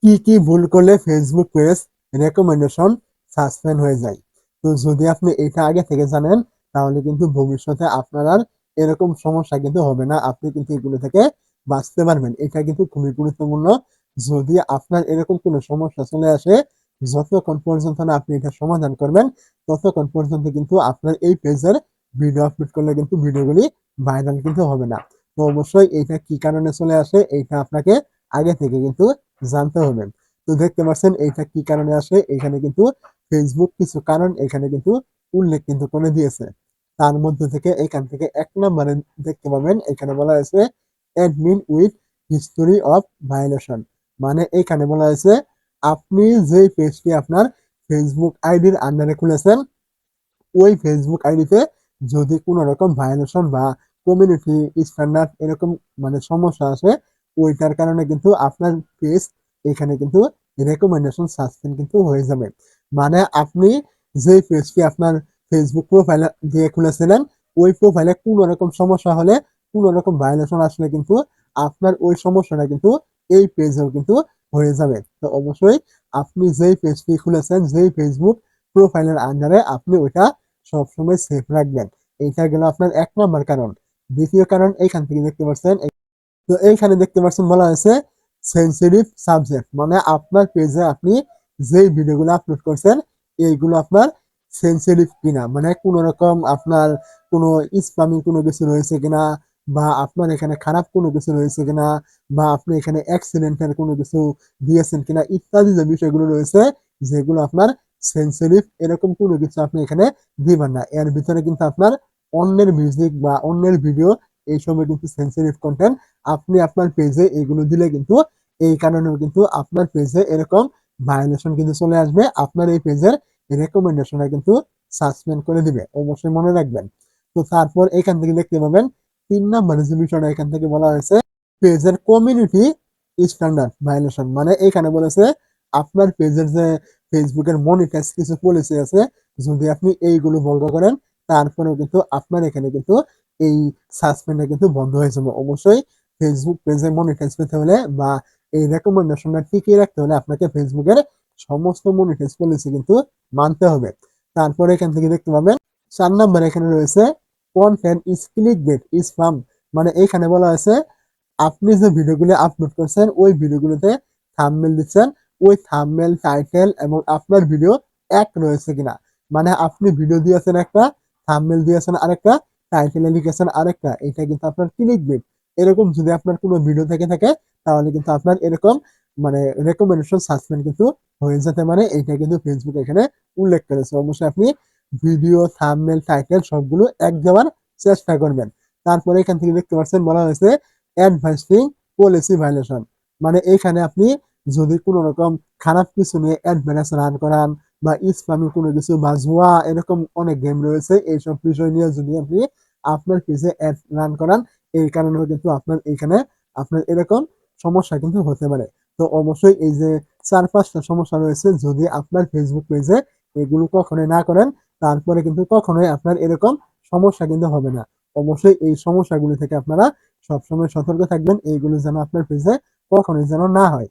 কি কি ভুল করলে ফেসবুক পেজ রেকমেন্ডেশন সাসপেন্ড হয়ে যায়। তো যদি আপনি এটা আগে থেকে জানেন তাহলে কিন্তু ভবিষ্যতে আপনার আর এরকম সমস্যা কিন্তু হবে না, আপনি কিন্তু এগুলো থেকে বাঁচতে পারবেন। এটা কিন্তু খুবই গুরুত্বপূর্ণ। যদি আপনার এরকম কোনো সমস্যা চলে আসে, যতক্ষণ পর্যন্ত না আপনি এটা সমাধান করবেন ততক্ষণ পর্যন্ত কিন্তু আপনার এই পেজের ভিডিও আপলোড করলে কিন্তু ভিডিওগুলি ভাইরাল কিন্তু হবে না। তো অবশ্যই এটা কি কারণে চলে আসে এইটা আপনাকে আগে থেকে কিন্তু জানতে হবে। তো দেখতে পাচ্ছেন এইটা কি কারণে আসে, এখানে কিন্তু ফেসবুক কিছু কারণ এখানে কিন্তু উল্লেখ কিন্তু করে দিয়েছে। তার মধ্যে থেকে এখান থেকে ১ নম্বরে দেখতে পাবেন এখানে বলা হয়েছে admin with history of violation. মানে এখানে বলা হয়েছে আপনি যেই পেজটি আপনার ফেসবুক আইডির আন্ডারে খুলেছেন ওই ফেসবুক আইডিতে যদি কোনো রকম ভায়োলেশন বা কমিউনিটি স্ট্যান্ডার্ড এরকম মানে সমস্যা আসে, ওইটার কারণে কিন্তু আপনার পেজ এখানে কিন্তু রেকমেন্ডেশন সাসপেন্ড কিন্তু হয়ে যাবে। মানে আপনি যে পেজটি আপনার ফেসবুক প্রোফাইল দিয়ে খুলেছিলেন ওই প্রোফাইলে কোনো রকম সমস্যা হলে, কোনো রকম ভায়োলেশন আসলে কিন্তু আপনার ওই সমস্যাটা কিন্তু এই পেজেও কিন্তু হয়ে যাবে। তো অবশ্যই আপনি যেই পেজটি খুলেছেন, যেই ফেসবুক প্রোফাইলের আন্ডারে আপনি ওইটা সবসময় সেফ রাখবেন। এইটা গেল আপনার ১ নাম্বার কারণ। দ্বিতীয় কারণ এইখান থেকে দেখতে পাচ্ছেন, তো এইখানে দেখতে পাচ্ছেন বলা হয়েছে সেনসিটিভ সাবজেক্ট। মানে আপনার পেজে আপনি যেই ভিডিওগুলো আপলোড করছেন এইগুলো আপনার সেনসিটিভ কিনা, মানে কোনো রকম আপনার কোনো স্প্যামিং কোনো কিছু রয়েছে কিনা, বা আপনার এখানে খারাপ কোনো কিছু রয়েছে কিনা, বা আপনি এখানে অ্যাক্সিডেন্টাল কোনো কিছু দিয়েছেন কিনা ইত্যাদি যে বিষয়গুলো রয়েছে যেগুলো আপনার সেনসিটিভ, এরকম কোনো কিছু আপনি এখানে দিবেন না। এর ভিতরে কিন্তু আপনার অন্যের মিউজিক বা অন্যের ভিডিও এইসবও কিন্তু সেনসিটিভ কন্টেন্ট। আপনি আপনার পেজে এগুলো দিলে কিন্তু এই কারণেও কিন্তু আপনার পেজে এরকম ভায়োলেশন কিন্তু চলে আসবে, আপনার এই পেজের রেকমেন্ডেশনটা কিন্তু সাসপেন্ড করে দিবে। অবশ্যই মনে রাখবেন। তো তারপর এখান থেকে দেখতে পাবেন ৩ নম্বরে যে বিষয়টা এখান থেকে বলা হয়েছে পেজের কমিউনিটি স্ট্যান্ডার্ড ভায়োলেশন। মানে এখানে বলেছে আপনার পেজের যে ফেসবুকের মনিটাইজ কিছু পলিসি আছে, যদি আপনি এইগুলো ভঙ্গ করেন তারপরেও কিন্তু আপনার এখানে কিন্তু এই সাসপেন্ডটা কিন্তু বন্ধ হয়ে যাবে। অবশ্যই ফেসবুক পেজে মনিটাইজ পেতে হলে বা এই রেকমেন্ডেশনটা টিকিয়ে রাখতে হলে আপনাকে ফেসবুকের সমস্ত মনিটাইজ পলিসি কিন্তু মানতে হবে। তারপরে এখান থেকে দেখতে পাবেন ৪ নম্বরে এখানে রয়েছে content is clickbait is spam. মানে এখানে বলা হয়েছে আপনি যে ভিডিওগুলো আপলোড করছেন ওই ভিডিওগুলোতে থাম্বনেল দিচ্ছেন, ওই থাম্বনেল টাইটেল এবং আপনার ভিডিও এক রয়েছে কিনা। মানে আপনি ভিডিও দিয়েছেন একটা, থাম্বনেল দিয়েছেন আরেকটা, টাইটেলে লিখেছেন আরেকটা, এটা কিন্তু আপনার ক্লিকবেট। এরকম যদি আপনার কোনো ভিডিও থেকে থাকে তাহলে কিন্তু আপনার এরকম মানে রেকমেন্ডেশন সাসপেন্ড কিন্তু হয়ে যেতে পারে। এইটা কিন্তু ফেসবুক এখানে উল্লেখ করেছে। অবশ্যই আপনি ভিডিও থাম্বনেল টাইটেল সবগুলো এক দেওয়ার চেষ্টা করবেন। তারপরে এখান থেকে দেখতে পাচ্ছেন বলা হয়েছে অ্যাডভান্সিং পলিসি ভায়োলেশন। মানে এখানে আপনি যদি কোনো রকম খারাপ কিছু নিয়ে অ্যাডভার্টাইজ রান করান বা স্প্যামিং কোনো কিছু বা জুয়া এরকম অনেক গেম রয়েছে, এইসব বিষয় নিয়ে যদি আপনি আপনার পেজে অ্যাড রান করান এই কারণেও কিন্তু আপনার এখানে আপনার এরকম সমস্যা কিন্তু হতে পারে। তো অবশ্যই এই যে ৪-৫টা সমস্যা রয়েছে যদি আপনার ফেসবুক পেজে এগুলো কখনোই না করেন তারপরে কিন্তু কখনোই আপনার এরকম সমস্যা কিন্তু হবে না। অবশ্যই এই সমস্যাগুলি থেকে আপনারা সবসময় সতর্ক থাকবেন, এইগুলো যেন আপনার পেজে কখনোই যেন না হয়।